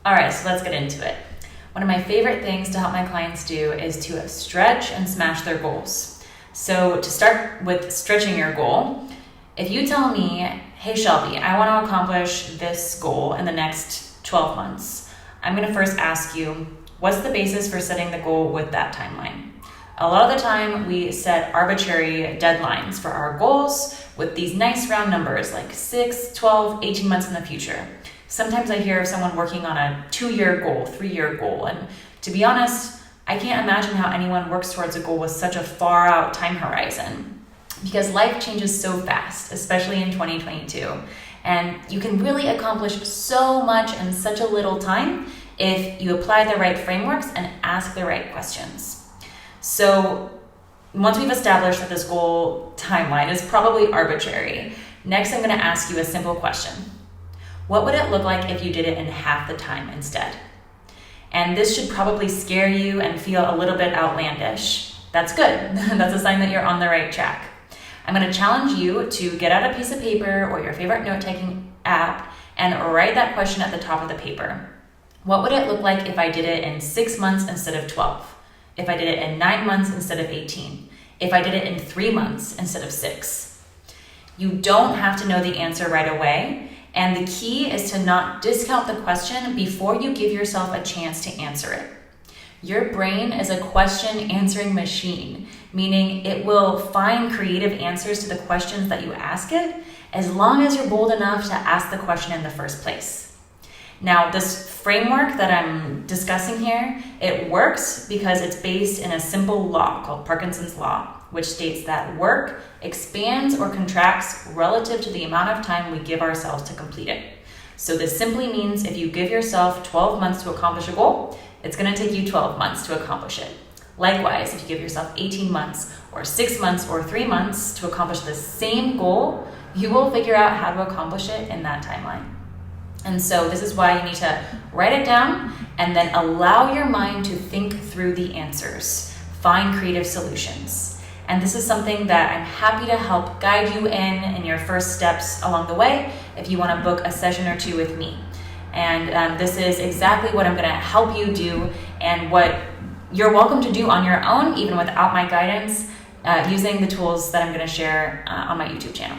All right, so let's get into it. One of my favorite things to help my clients do is to stretch and smash their goals. So to start with stretching your goal, if you tell me, hey Shelby, I want to accomplish this goal in the next 12 months, I'm going to first ask you, what's the basis for setting the goal with that timeline? A lot of the time we set arbitrary deadlines for our goals with these nice round numbers like 6, 12, 18 months in the future. Sometimes I hear of someone working on a 2-year goal, 3-year goal, and to be honest, I can't imagine how anyone works towards a goal with such a far out time horizon, because life changes so fast, especially in 2022, and you can really accomplish so much in such a little time if you apply the right frameworks and ask the right questions. So once we've established that this goal timeline is probably arbitrary, next I'm going to ask you a simple question. What would it look like if you did it in half the time instead? And this should probably scare you and feel a little bit outlandish. That's good. That's a sign that you're on the right track. I'm going to challenge you to get out a piece of paper or your favorite note-taking app and write that question at the top of the paper. What would it look like if I did it in 6 months instead of 12? If I did it in 9 months instead of 18? If I did it in 3 months instead of 6? You don't have to know the answer right away. And the key is to not discount the question before you give yourself a chance to answer it. Your brain is a question answering machine, meaning it will find creative answers to the questions that you ask it, as long as you're bold enough to ask the question in the first place. Now, this framework that I'm discussing here, it works because it's based in a simple law called Parkinson's law, which states that work expands or contracts relative to the amount of time we give ourselves to complete it. So this simply means if you give yourself 12 months to accomplish a goal, it's going to take you 12 months to accomplish it. Likewise, if you give yourself 18 months or 6 months or 3 months to accomplish the same goal, you will figure out how to accomplish it in that timeline. And so this is why you need to write it down and then allow your mind to think through the answers, find creative solutions. And this is something that I'm happy to help guide you in your first steps along the way if you want to book a session or 2 with me. And this is exactly what I'm going to help you do and what you're welcome to do on your own, even without my guidance, using the tools that I'm going to share on my YouTube channel.